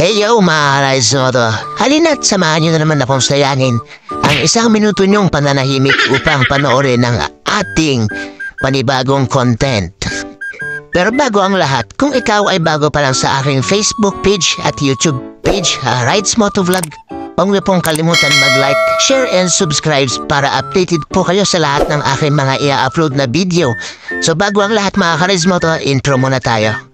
Hey yo mga Raizoto, halina't samahan nyo na naman akong sayangin ang 1 minuto nyong pananahimik upang panoorin ng ating panibagong content. Pero bago ang lahat, kung ikaw ay bago pa lang sa aking Facebook page at YouTube page, Rides Moto Vlog, huwag niyo pong kalimutan mag-like, share and subscribe para updated po kayo sa lahat ng aking mga i-upload na video. So bago ang lahat mga Rides Moto, intro muna tayo.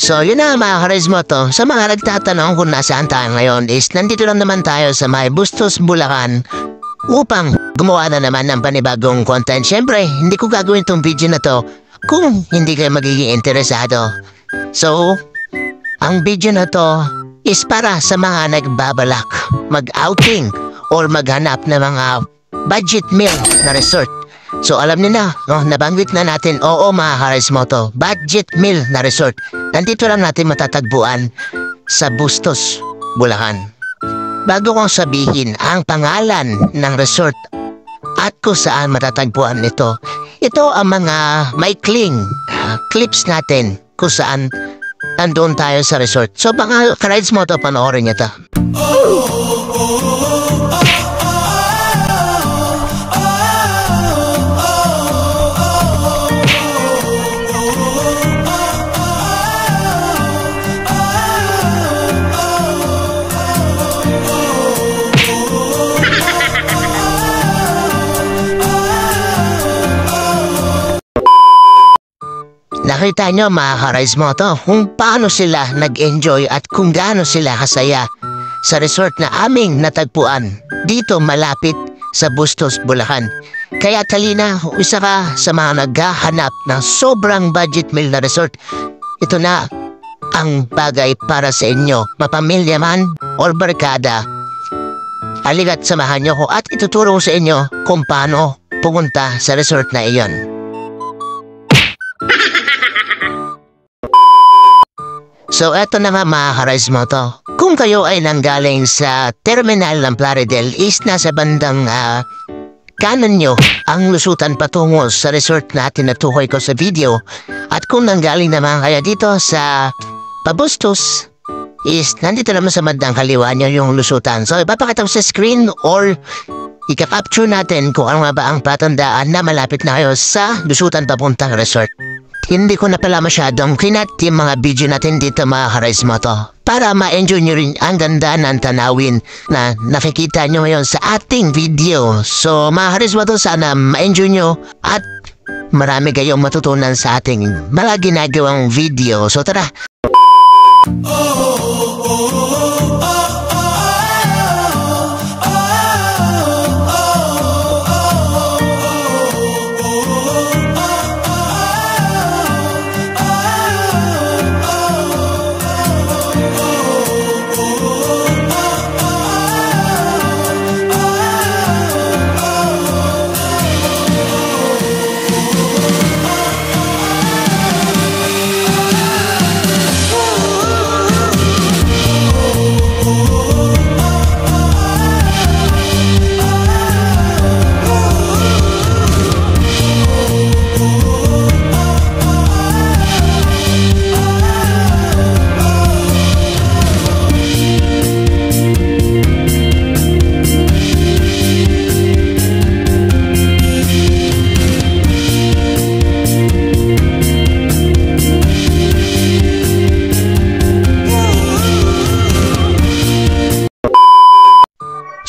So yun na mga Rides Moto, sa mga nagtatanong kung nasaan tayo ngayon is nandito lang naman tayo sa may Bustos, Bulacan upang gumawa na naman ng panibagong content. Siyempre, hindi ko gagawin tong video na to kung hindi kayo magiging interesado. So, ang video na to is para sa mga nagbabalak mag-outing or maghanap ng mga budget meal na resort. So alam niyo na, nabanggit na natin, oo mga Rides Moto, budget meal na resort. Nandito lang natin matatagpuan sa Bustos, Bulacan. Bago kong sabihin ang pangalan ng resort at kung saan matatagpuan ito, ito ang mga maikling clips natin kung saan nandun tayo sa resort. So mga Rides Moto, panoorin niyo ito. Nakita nyo mga Rides Moto kung paano sila nag-enjoy at kung gaano sila kasaya sa resort na aming natagpuan dito malapit sa Bustos, Bulacan. Kaya talina, isa ka sa mga naghahanap ng sobrang budget meal na resort. Ito na ang bagay para sa inyo, mapamilya man o barkada. Halika't samahan nyo ko at ituturo sa inyo kung paano pumunta sa resort na iyon. So eto na nga mga Rides Moto, kung kayo ay nanggaling sa terminal ng Plaridel is nasa bandang kanan nyo ang lusutan patungo sa resort natin na tukoy ko sa video. At kung nanggaling naman kaya dito sa Pabustos is nandito naman sa bandang kaliwa nyo yung lusutan. So ipapakita ko sa screen or ika-capture natin kung ano nga ba ang patandaan na malapit na kayo sa lusutan papuntang resort. Hindi ko na pala masyadong kinat yung mga video natin dito mga Rides Moto para ma-enjoy nyo rin ang ganda ng tanawin na nakikita nyo ngayon sa ating video. So mga Rides Moto, sana ma-enjoy nyo at marami kayong matutunan sa ating mga ginagawang video. So tara!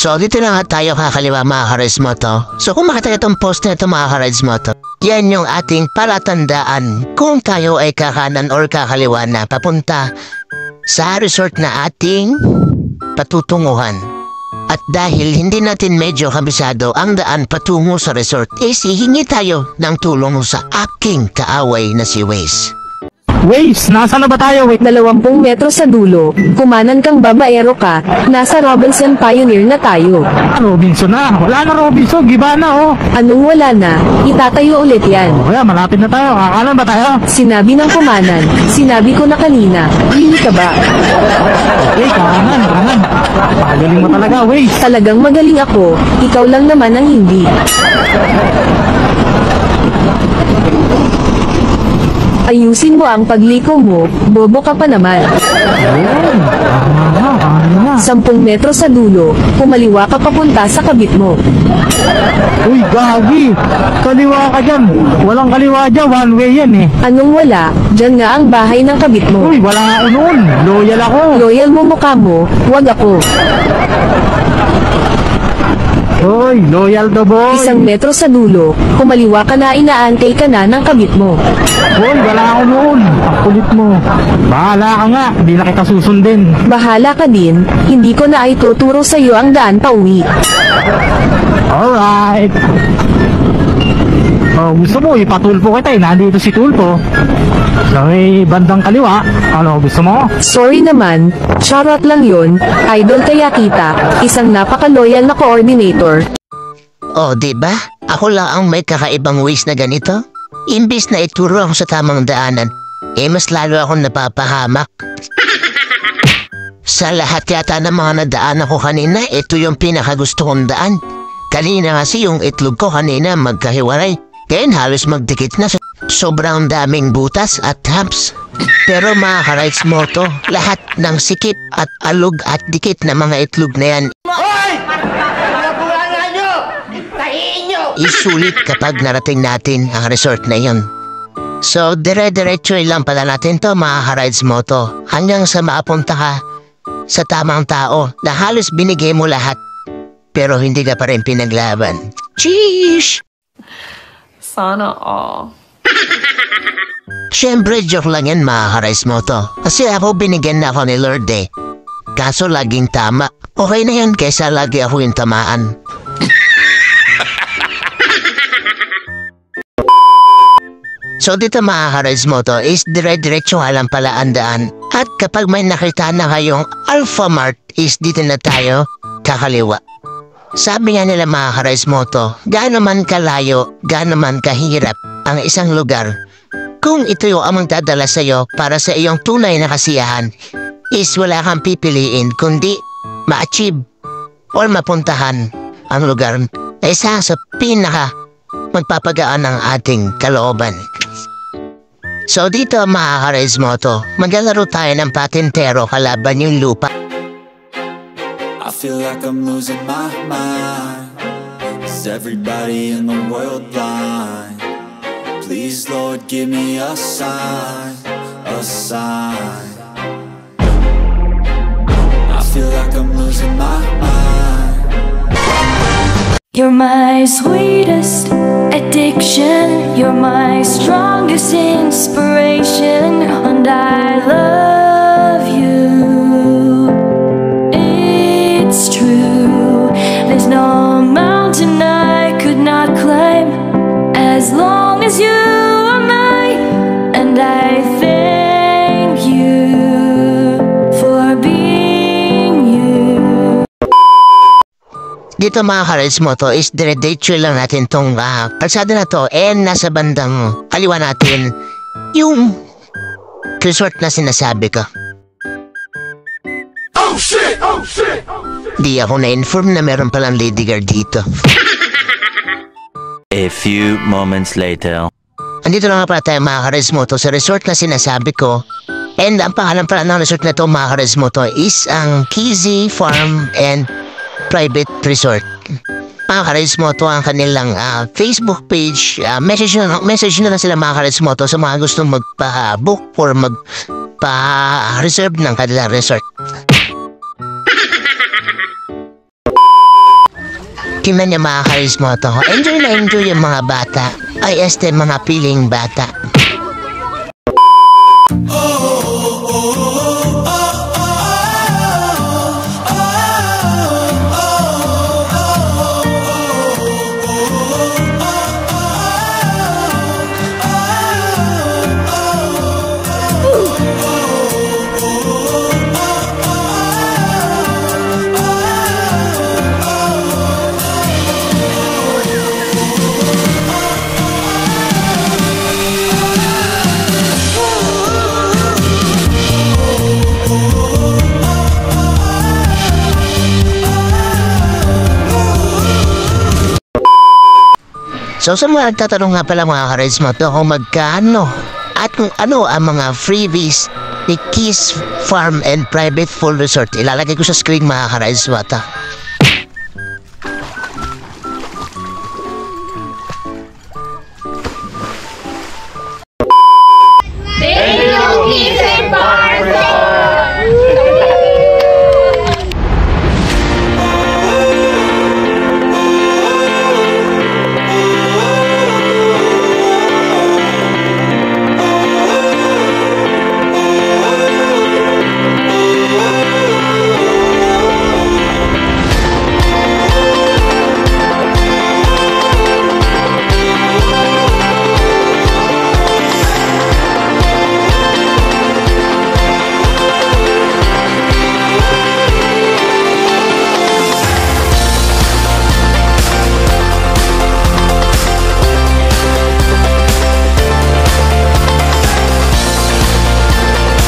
So dito na nga tayo kakaliwa mga Rides Moto. So kung makita itong post na ito mga Rides Moto, yan yung ating palatandaan kung tayo ay kakanan or kakaliwa na papunta sa resort na ating patutunguhan. At dahil hindi natin medyo kabisado ang daan patungo sa resort, hihingi tayo ng tulong sa aking kaaway na si Waze. Waves, nasa na ba tayo? Wait. 20 metro sa dulo, kumanan kang babaero ka, nasa Robinson Pioneer na tayo. Robinson na. Wala na Robinson, giba na oh. Anong wala na? Itatayo ulit yan. Kaya malapit na tayo. Kakanan ba tayo? Sinabi ng kumanan, sinabi ko na kanina, hindi ka ba? Okay, kanan. Magaling mo talaga, Waves. Talagang magaling ako, ikaw lang naman ang hindi. Ayusin mo ang pagliko mo, bobo ka pa naman. 10 metro sa dulo, kumaliwa ka papunta sa kabit mo. Uy, gagi. Kaliwa ka dyan. Walang kaliwa dyan. One way yan eh. Anong wala? Diyan nga ang bahay ng kabit mo. Uy, wala ako noon. Loyal ako. Loyal mo mukha mo, wag ako. Uy, loyal to boy. 1 metro sa dulo, kumaliwa ka na, inaantay ka na ng kabit mo. Uy, wala ako noon. Ang kulit mo. Bahala ka nga. Hindi na kita susundin. Bahala ka din, hindi ko na ay tuturo sa iyo ang daan pa uwi. Alright. Oh, gusto mo ipatulpo kita eh. Nandito si Tulpo. Sa may bandang kaliwa. Ano, gusto mo? Sorry naman, charot lang yun, idol kaya kita, isang napaka-loyal na coordinator. Oh, diba? Ako lang ang may kakaibang ways na ganito. Imbis na ituro ako sa tamang daanan, mas lalo akong napapahamak. Sa lahat yata ng mga nadaan ako kanina, ito yung pinakagusto kong daan. Kanina kasi yung itlog ko kanina magkahiwalay. Kaya halos magdikit na, sobrang daming butas at humps. Pero mga ka-rides mo to, lahat ng sikip at alog at dikit na mga itlog na yan isulit kapag narating natin ang resort na yun. So, dire-diretso lang pala natin to mga ka-rides mo to, hanggang sa maapunta ka sa tamang tao na halos binigay mo lahat pero hindi ka pa rin pinaglaban. Sheesh! Sana all. Siyempre, joke lang yan mga ka-rides mo to. Kasi ako binigyan na ako ni Lord eh. Kaso laging tama. Okay na yan kaysa lagi ako yung tamaan. So dito mga ka-rides mo to is dire-diretso lang pala ang daan. At kapag may nakita na kayong Alpha Mart is dito na tayo kakaliwa. Sabi nga nila mga ka-rides mo to, gaano man kalayo, gaano man kahirap ang isang lugar, kung ito yung amang dadala sa'yo para sa iyong tunay na kasiyahan, is wala kang pipiliin kundi ma-achieve or mapuntahan ang lugar na isa sa pinaka magpapagaan ng ating kalooban. So dito mga ka-rides mo to, maglalaro tayo ng patintero kalaban yung lupa. I feel like I'm losing my mind. Is everybody in the world blind? Please, Lord, give me a sign, a sign. I feel like I'm losing my mind. You're my sweetest addiction. You're my strongest inspiration. And I love you. It's true. There's no mountain I could not climb as long as you are mine. And I thank you for being you. Dito mga ka-rides mo to is dire-diretso lang natin tong kalsada na to and nasa bandang kaliwa natin yung resort na sinasabi ko. Oh shit! Oh shit! Di ako na-inform na meron palang lady guard dito. A few moments later. Andito na nga pala tayo mga ka-rides mo to sa resort na sinasabi ko. And ang pangalan pala ng resort na to mga ka-rides mo to is ang Kizzy Farm and Private Resort. Mga ka-rides mo to ang kanilang Facebook page. Message na lang sila mga ka-rides mo to sa mga gustong magpa-book or magpa-reserve ng kanilang resort. Tingnan niya mga ka-rides mo to. Enjoy na enjoy yung mga bata. Ay mga piling bata. So sa mga nagtatanong nga pala mga karismata kung magkano at kung ano ang mga freebies ni Kiss Farm and Private Full Resort, ilalagay ko sa screen mga karismata.